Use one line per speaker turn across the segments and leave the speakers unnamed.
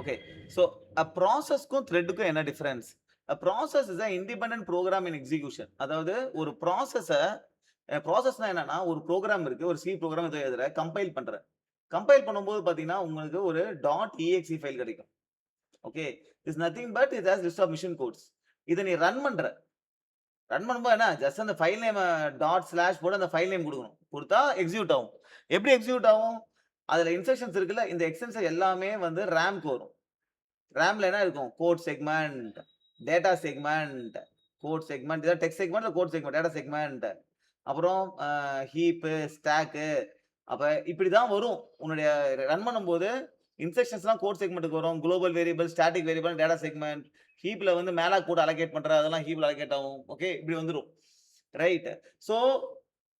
Okay. So a process க்கும் thread க்கும் என்ன difference? A process is an independent program in execution. அதாவது ஒரு ப்ராசஸ்னா என்னன்னா, ஒரு புரோகிராம் இருக்கு. ஒரு சி புரோகிராம் ஏதோ எழுதுறேன். கம்பைல் பண்றேன். கம்பைல் பண்ணும்போது பார்த்தீங்கன்னா, உங்களுக்கு ஒரு .exe ஃபைல் கிடைக்கும். Okay. It's nothing but it has list of machine codes. இத நீ ரன் பண்ற. ரன் பண்ணும்போது என்ன, ஜஸ்ட் அந்த ஃபைல் நேம டாட் ஸ்லாஷ் போட்டு அந்த ஃபைல் நேம் குடுக்கணும். குடுத்தா எக்ஸிக்யூட் ஆகும். எப்படி எக்ஸிக்யூட் ஆகும்? அதுல இன்ஸ்ட்ரக்ஷன்ஸ் இருக்குல்ல, இந்த எக்ஸ்டென்ஷன் எல்லாமே வந்து ரேம்க்கு வரும். ரேம்ல என்ன இருக்கும்? Code segment, data segment, code segment, இதான் டெக்ஸ்ட் செக்மென்ட் இல்ல கோட் செக்மென்ட், டேட்டா செக்மென்ட். அப்புறம் ஹீப்பு, ஸ்டாக்கு. அப்ப இப்படிதான் வரும். உன்னுடைய ரன் பண்ணும்போது இன்ஸ்ட்ரக்ஷன்ஸ்லாம் கோட் செக்மென்ட்க்கு வரும். Global variable, static variable, data segment. ஹீப்ல வந்து மேலாக் கோட் அலோகேட் பண்ற அதெல்லாம் ஹீப்ல அலோகேட் ஆகும். ஓகே, இப்படி வந்துரும். ரைட். சோ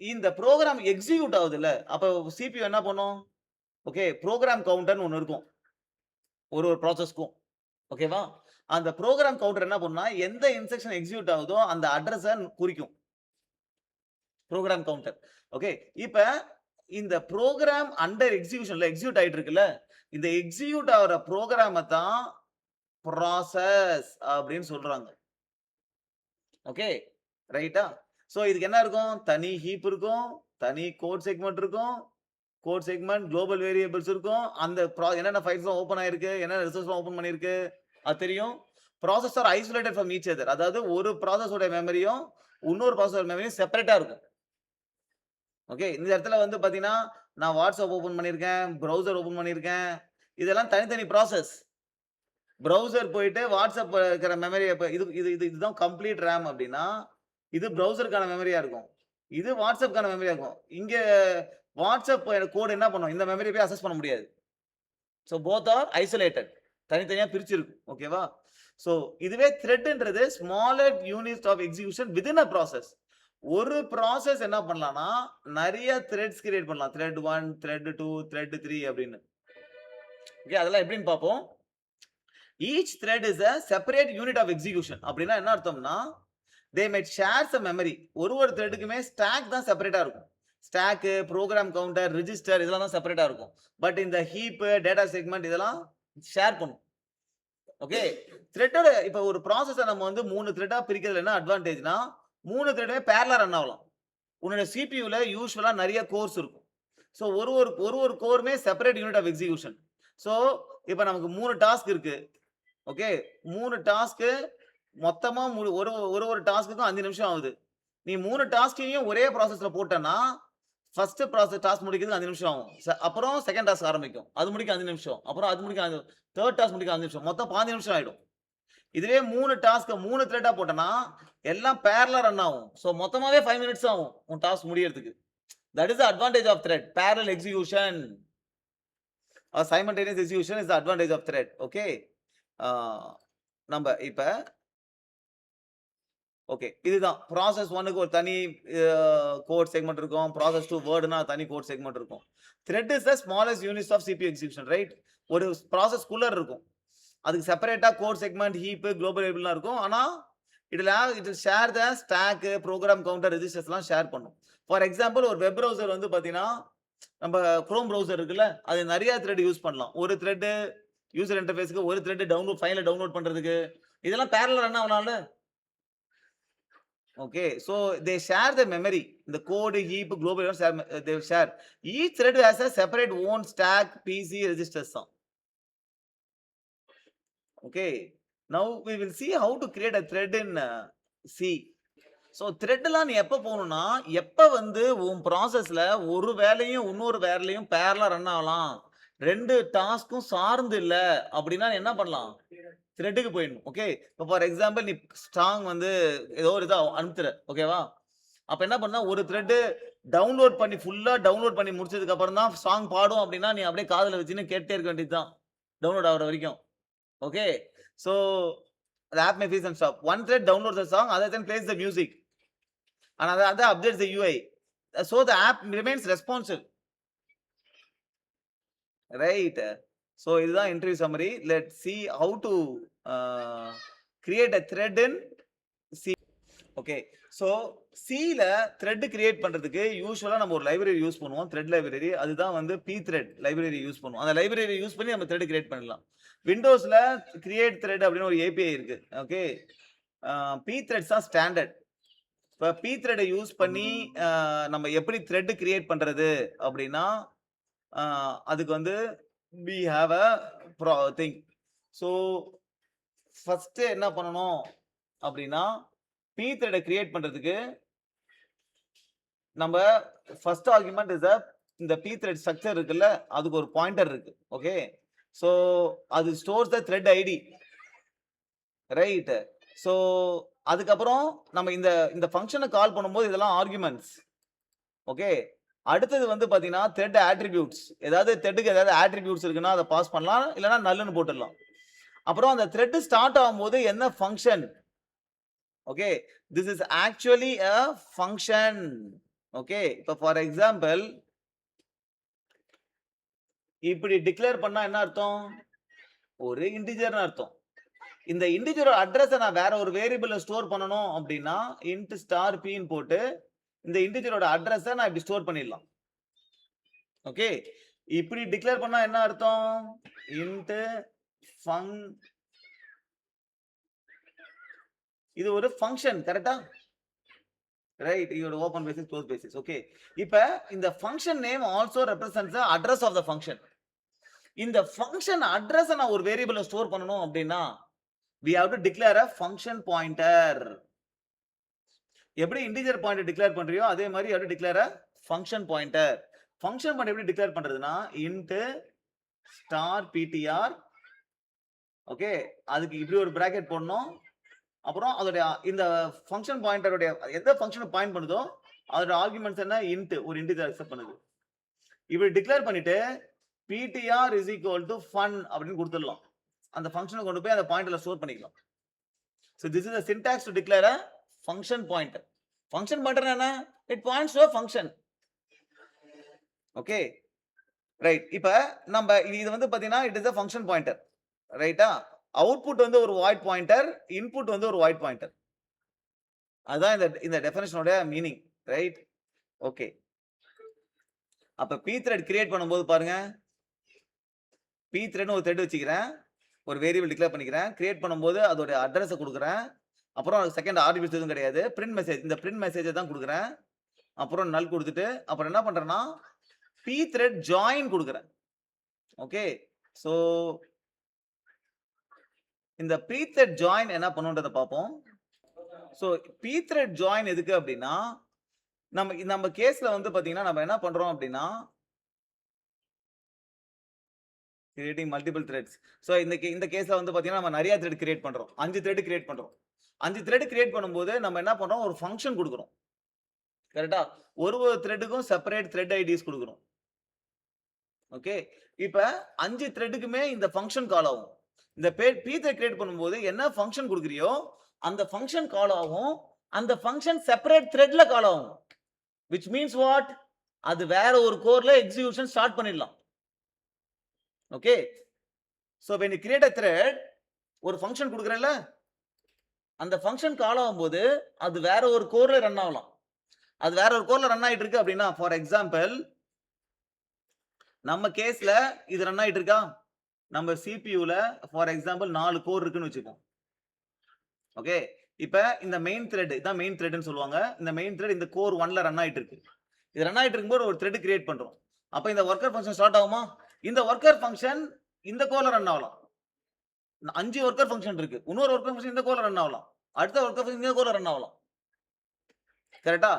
இந்த புரோகிராம் எக்ஸிக்யூட் ஆகுதுல்ல, அப்ப சிபியூ என்ன பண்ணும்? ஓகே, புரோகிராம் கவுண்டர்ன்னு ஒண்ணு இருக்கும். ஒரு ப்ராசஸ்க்கும். ஓகேவா? அந்த புரோகிராம் கவுண்டர் என்ன பண்ணும்னா, எந்த இன்ஸ்ட்ரக்ஷன் எக்ஸிக்யூட் ஆகுதோ அந்த அட்ரஸ குறிக்கும். Program counter. ஓகே. இப்ப இந்த புரோகிராம் அண்டர் எக்ஸிகியூஷன்ல எக்ஸிக்யூட் ஆயிட்டு இருக்குல்ல, இந்த எக்ஸிக்யூட் ஆகுற புரோகிராம தான் ப்ராசஸ் அப்படின்னு சொல்றாங்க. ஓகே. ரைட்டா? சோ இதுக்கு என்ன இருக்கும்? தனி ஹீப் இருக்கும், தனி கோட் செக்மென்ட் இருக்கும், கோட் செக்மென்ட், குளோபல் வேரியபிள்ஸ் இருக்கும். அந்த என்னென்ன ஃபைல்ஸ்லாம் ஓப்பன் ஆயிருக்கு, என்னென்ன ரிசோர்ஸ்லாம் ஓப்பன் பண்ணியிருக்கு, அது தெரியும். Process R isolated from each other. அதாவது ஒரு ப்ராசஸோட மெமரியும் இன்னொரு ப்ராசஸோட மெமரியும் செப்பரேட்டா இருக்கும். ஓகே. இந்த இடத்துல வந்து பார்த்தீங்கன்னா, நான் WhatsApp ஓப்பன் பண்ணியிருக்கேன், ப்ரௌசர் ஓப்பன் பண்ணியிருக்கேன். இதெல்லாம் தனித்தனி ப்ராசஸ். ப்ரௌசர் போயிட்டு WhatsApp இருக்கிற மெமரிய இப்ப இது இது இது இதுதான் கம்ப்ளீட் ரேம் அப்டின்னா, இது ப்ரௌசருக்கான மெமரியா இருக்கும். இது WhatsAppக்கான மெமரியா இருக்கும். இங்க WhatsApp கோட் என்ன பண்ணும்? இந்த மெமரிய போய் அக்சஸ் பண்ண முடியாது. So both are isolated. தனித்தனியா பிரிச்சிருக்கும். ஓகேவா? சோ இதுவே த்ரெட்ன்றது smaller unit of execution within a process. ஒரு ப்ராசஸ் என்ன பண்ணலாம்னா, நெறைய த்ரெட்ஸ் கிரியேட் பண்ணலாம். த்ரெட் 1, த்ரெட் 2, த்ரெட் 3 அப்படின்னு. ஓகே, அதெல்லாம் எப்படின்னு பார்ப்போம். Each thread is a separate unit of execution. அப்படின்னா என்ன அர்த்தம்னா, they might share some memory. ஒரு த்ரெட்டுக்குமே ஸ்டாக் தான் செப்பரேட்டா இருக்கும். ஸ்டாக், புரோகிராம் கவுண்டர், ரிஜிஸ்டர் இதெல்லாம் தான் செப்பரேட்டா இருக்கும். பட் இந்த ஹீப், டேட்டா செக்மென்ட் இதெல்லாம் ஷேர் பண்ணும். ஓகே. த்ரெட்டோட இப்ப ஒரு ப்ராசஸ நம்ம வந்து 3 த்ரெட்டா பிரிக்கிறதுல என்ன அட்வான்டேஜ்னா, 3 த்ரெட்டுமே பேரலா ரன் ஆகலாம். உன்னோட சிபியூல யூசுவலா நெறைய கோர்ஸ் இருக்கும். சோ ஒரு கோருமே separate unit of execution. So இப்ப நமக்கு 3 டாஸ்க் இருக்கு. ஓகே. 3 டாஸ்க் மொத்தமா ஒரு டாஸ்க்குக்கும் 5 நிமிஷம் ஆகுது. நீ 3 டாஸ்க்கையும் ஒரே ப்ராசஸ்ல போட்டன்னா, ஃபர்ஸ்ட் டாஸ்க் முடிக்கிறதுக்கு 5 நிமிஷம் ஆகும். அப்புறம் செகண்ட் டாஸ்க் ஆரம்பிக்கும். அது முடிக்க 5 நிமிஷம். அப்புறம் அது முடிக்க தேர்ட் டாஸ்க் முடிக்க 5 நிமிஷம். மொத்தம் 15 நிமிஷம் ஆயிடும். இதுவே 3 டாஸ்க்க 3 த்ரெட்டா போட்டனா, எல்லாம் பேரலா ரன் ஆகும். சோ மொத்தமாவே 5 மினிட்ஸ் ஆகும் உன் டாஸ்க் முடியறதுக்கு. That is the advantage of thread. Parallel execution or simultaneous execution is the advantage of thread. Okay. ஆ நம்ப இப்ப ஓகே. இதுதான் ப்ராசஸ் 1க்கு ஒரு தனி கோட் செக்மென்ட் இருக்கும். ப்ராசஸ் 2 வேர்ட்னா தனி கோட் செக்மென்ட் இருக்கும். Thread is the smallest units of CPU execution, right? ஒரு ப்ராசஸ்க்குள்ள இருக்கும். அதுக்கு செப்பரேட்டா கோட் செக்மென்ட், ஹீப், குளோபல் வேரியபிள்லாம் இருக்கும். ஆனா it will share the stack, program counter, ரெஜிஸ்டர்ஸ்லாம் ஷேர் பண்ணும். ஃபார் எக்ஸாம்பிள் ஒரு வெப் பிரவுசர் வந்து பார்த்தீங்கன்னா, நம்ம குரோம் பிரவுசர் இருக்குல்ல, அது நெறைய த்ரெட் யூஸ் பண்ணலாம். ஒரு த்ரெட் யூசர் இன்டர்ஃபேஸ்க்கு, ஒரு த்ரெட் ஃபைல டவுன்லோட் பண்றதுக்கு. இதெல்லாம் பேரலல் ரன் ஆகலாம்ல? Okay. So they share the memory. The code, heap, global they will share. Each thread has a separate own stack, PC, registers. Okay. Now we will see how to create a thread in C. So த்ரெட்லாம் நீ எப்ப போகணும்னா, எப்ப வந்து உன் ப்ராசஸ்ல ஒரு வேலையும் இன்னொரு வேலையும் பேரலா ரன் ஆகலாம். 2 டாஸ்க்கும் சார்ந்து இல்ல அப்படின்னா என்ன பண்ணலாம்? த்ரெட்க்கு போயிடணும். ஓகே. இப்ப ஃபார் எக்ஸாம்பிள் நீ ஸ்ட்ராங் வந்து ஏதோ ஒரு இத அனுப்புற. ஓகேவா? அப்ப என்ன பண்ணா ஒரு த்ரெட் ஃபுல்லா டவுன்லோட் பண்ணி முடிச்சதுக்கு அப்புறம் தான் சாங் பாடும் அப்படின்னா, நீ அப்படியே காதுல வச்சுன்னு கேட்டுட்டே இருக்க வேண்டியது தான். டவுன்லோட் ஆகுற வரைக்கும். Okay. So the app may freeze and stop. One thread downloads the song, other thread plays the music. And other updates the UI. So the app remains responsive. Right. So இதுதான் interview summary. Let's see how to create a thread in C. Okay. So சில thread create பண்றதுக்கு யூசுவலா நம்ம ஒரு library use பண்ணுவோம். Thread library. அதுதான் வந்து pthread library use பண்ணுவோம். அந்த லைப்ரரி யூஸ் பண்ணி நம்ம த்ரெட் கிரியேட் பண்ணலாம். விண்டோஸ்ல கிரியேட் த்ரெட் அப்படின்னு ஒரு ஏபிஐ இருக்கு. ஓகே. pthreads தான் ஸ்டாண்டர்ட். இப்ப pthread யூஸ் பண்ணி நம்ம எப்படி த்ரெட் கிரியேட் பண்றது அப்படின்னா, அதுக்கு வந்து we have a thing. So first என்ன பண்ணணும் அப்படின்னா, pthread கிரியேட் பண்றதுக்கு நம்ம ஃபர்ஸ்ட் ஆர்குமெண்ட் இஸ் இந்த pthread ஸ்ட்ரக்சர் இருக்குல்ல, அதுக்கு ஒரு பாயிண்டர் இருக்கு. ஓகே. ஸோ அது stores the thread ID. Right. So அதுக்கப்புறம் நம்ம இந்த இந்த ஃபங்க்ஷனை கால் பண்ணும்போது இதெல்லாம் ஆர்குமெண்ட்ஸ். ஓகே. அடுத்தது வந்து பாத்தீங்கன்னா த்ரெட் ஆட்ரிபியூட்ஸ். ஏதாவது த்ரெட்டுக்கு ஏதாவது ஆட்ரிபியூட்ஸ் இருக்குன்னா அதை பாஸ் பண்ணலாம், இல்லைன்னா நல்லுன்னு போட்டுடலாம். அப்புறம் அந்த த்ரெட் ஸ்டார்ட் ஆகும்போது என்ன function. Okay. This is actually a function. Okay. இப்போ ஃபார் எக்ஸாம்பிள் இப்படி டிக்ளேர் பண்ணா என்ன அர்த்தம்? ஒரு இன்டிஜர்னு அர்த்தம். இந்த இன்டிஜரோட அட்ரஸை நான் வேற ஒரு வேரியபிள்ல ஸ்டோர் பண்ணணும் அப்படின்னா int ஸ்டார் pன்னு போட்டு இந்த இன்டிஜரோட அட்ரஸை நான் இப்படி ஸ்டோர் பண்ணிடலாம். ஓகே. இப்படி டிக்ளேர் பண்ணா என்ன அர்த்தம்? int fun. இது ஒரு ஃபங்க்ஷன். கரெக்டா? ரைட். இதோட open braces close braces. Okay. இப்ப இந்த function name also represents the address of the function. இந்த ஃபங்க்ஷன் அட்ரஸை நான் ஒரு வேரியபிள்ல ஸ்டோர் பண்ணணும் அப்படின்னா we have to declare a function pointer. எப்படி இன்டிஜர் பாயிண்டர் டிக்ளேர் பண்றியோ அதே மாதிரி you have to declare a function pointer. Function pointer எப்படி டிக்ளேர் பண்றதுன்னா int ஸ்டார் ptr. ஓகே. அதுக்கு இப்படி ஒரு பிராக்கெட் போடணும். அப்புறம் அதோட இந்த ஃபங்க்ஷன் பாயிண்டரோட எந்த ஃபங்க்ஷனை பாயிண்ட் பண்ணுதோ அதோட ஆர்குமெண்ட்ஸ் என்ன int, ஒரு இன்டிஜர் அக்செப்ட் பண்ணுது. இப்படி டிக்ளேர் பண்ணிட்டு ptr is equal to fun அப்படின்னு கொடுத்துடலாம். அந்த ஃபங்க்ஷனை கொண்டு போய் அந்த பாயிண்டர்ல ஸ்டோர் பண்ணிக்கலாம். So this is the syntax to declare a function pointer. Function pointer என்ன? It points to a function. Okay. Right. இப்ப நம்ம இது வந்து பாத்தீங்கன்னா it is a function pointer. ரைட்டா? அவுட்புட் வந்து ஒரு void pointer, இன்புட் வந்து ஒரு void pointer. அதான் இந்த டெஃபினிஷனோட மீனிங். ரைட்? ஓகே. அப்ப pthread கிரியேட் பண்ணும்போது பாருங்க, pthread ஒரு த்ரெட் வச்சுக்கிறேன், ஒரு வேரியபிள் டிக்ளேர் பண்ணிக்கிறேன், கிரியேட் பண்ணும்போது அதோட அட்ரஸை கொடுக்குறேன், அப்புறம் செகண்ட் ஆர்குமெண்ட்ஸ் எதுவும் கிடையாது, பிரிண்ட் மெசேஜ், இந்த பிரிண்ட் மெசேஜை தான் கொடுக்குறேன், அப்புறம் நல் கொடுத்துட்டு அப்புறம் என்ன பண்றேன்னா pthread ஜாயின் கொடுக்குறேன். ஓகே. ஸோ இந்த pthread ஜாயின் என்ன பண்ணுன்றதை பார்ப்போம். ஸோ pthread ஜாயின் எதுக்கு அப்படின்னா நம்ம கேஸ்ல வந்து பாத்தீங்கன்னா நம்ம என்ன பண்றோம் அப்படின்னா கிரியேட்டிங் மல்டிபிள் த்ரெட்ஸ். ஸோ இந்த கேஸ்ல வந்து பாத்தீங்கன்னா நம்ம நிறைய த்ரெட் கிரியேட் பண்றோம். 5 த்ரெட் கிரியேட் பண்றோம். 5 த்ரெட் கிரியேட் பண்ணும்போது நம்ம என்ன பண்றோம், ஒரு ஃபங்க்ஷன் கொடுக்குறோம். கரெக்டா? ஒரு த்ரெட்டுக்கும் செப்பரேட் த்ரெட் ஐடிஸ் கொடுக்குறோம். ஓகே. இப்ப 5 த்ரெட்டுக்குமே இந்த ஃபங்க்ஷன் கால் ஆகும். இந்த pthread கிரியேட் பண்ணும்போது என்ன ஃபங்க்ஷன் கொடுக்குறியோ அந்த ஃபங்க்ஷன் கால் ஆகும். அந்த ஃபங்க்ஷன் செப்பரேட் த்ரெட்ல கால் ஆகும். which means what? அது வேற ஒரு கோர்ல எக்ஸிகியூஷன் ஸ்டார்ட் பண்ணிடலாம். Okay. so when you create a thread, ஒரு ஃபங்க்ஷன் கொடுக்குறேன்ல, அந்த ஃபங்க்ஷன் கால் ஆகும்போது அது வேற ஒரு கோர்ல ரன் ஆகலாம். அது வேற ஒரு கோர்ல ரன் ஆயிட்டு இருக்கு அப்படின்னா ஃபார் எக்ஸாம்பிள் நம்ம கேஸ்ல இது ரன் ஆயிட்டு இருக்கா, நம்ம சிபியூல ஃபார் எக்ஸாம்பிள் 4 கோர் இருக்குன்னு வச்சுப்போம். ஓகே. இப்ப இந்த மெயின் த்ரெட் இதான் மெயின் த்ரெட்னு சொல்லுவாங்க. இந்த மெயின் த்ரெட் இந்த கோர் 1ல ரன் ஆயிட்டு இருக்கு. இது ரன் ஆயிட்டு இருக்கும்போது ஒரு த்ரெட் கிரியேட் பண்றோம். அப்ப இந்த ஒர்க்கர் ஃபங்க்ஷன் ஸ்டார்ட் ஆகுமா? இந்த ஒர்க்கர் ஃபங்க்ஷன் இந்த கோர்ல ரன் ஆகலாம். 5 ஒர்க்கர் ஃபங்க்ஷன் இருக்கு. இன்னொரு ஒர்க்கர் ஃபங்க்ஷன் இந்த கோர்ல ரன் ஆகலாம். அடுத்த ஒர்க்கர் ஃபங்க்ஷன் இந்த கோர்ல ரன் ஆகலாம். கரெக்டா?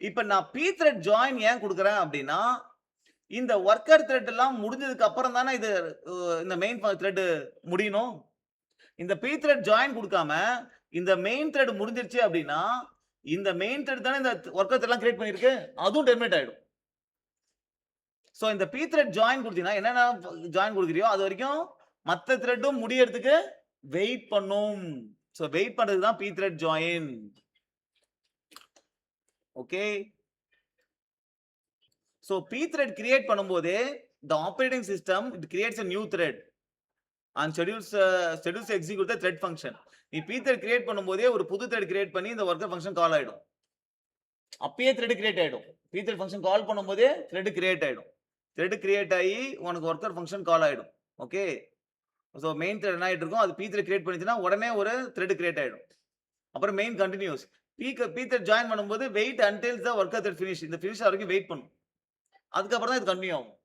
இப்ப நான் pthread ஜாயின் ஏன் கொடுக்குறேன் அப்படின்னா இந்த ஒர்க்கர் த்ரெட் எல்லாம் முடிஞ்சதுக்கு அப்புறம் தானே இது இந்த மெயின் த்ரெட் முடியணும். இந்த pthread ஜாயின் கொடுக்காம இந்த மெயின் த்ரெட் முடிஞ்சிருச்சு அப்படின்னா இந்த மெயின் த்ரெட் தானே இந்த ஒர்க்கர் த்ரெட் எல்லாம் கிரியேட் பண்ணிருக்கு, அதுவும் டெர்மினேட் ஆயிடும். சோ இந்த pthread ஜாயின் கொடுத்தீங்கன்னா என்னென்ன ஜாயின் கொடுக்குறியோ அது வரைக்கும் மத்த த்ரெட்டும் முடியறதுக்கு வெயிட் பண்ணும். சோ வெயிட் பண்றதுக்கு தான் pthread join. Okay. So pthread create பண்ணும்போது the operating system it creates a new thread. And schedules execute the thread function. நீ pthread கிரியேட் பண்ணும்போதே ஒரு புது த்ரெட் கிரியேட் பண்ணி இந்த ஒர்க்கர் ஃபங்ஷன் கால் ஆயிடும். அப்பயே த்ரெட் கிரியேட் ஆயிடும். pthread ஃபங்ஷன் கால் பண்ணும்போதே த்ரெட் கிரியேட் ஆயிடும். த்ரெட் கிரியேட் ஆயி உனக்கு ஒர்க்கர் ஃபங்ஷன் கால் ஆயிடும். ஓகே. சோ மெயின் த்ரெட் என்ன ஆயிட்டு இருக்கும், அது pthread கிரியேட் பண்ணிச்சுன்னா உடனே ஒரு த்ரெட் கிரியேட் ஆயிடும். அப்புறம் மெயின் கன்டினியூஸ். pthread ஜாயின் பண்ணும்போது wait until the worker thread finish. இந்த ஃபினிஷ் வரைக்கும் வெயிட் பண்ணும். அதுக்கப்புறம் தான் இது கன்டின்யூ ஆகும்.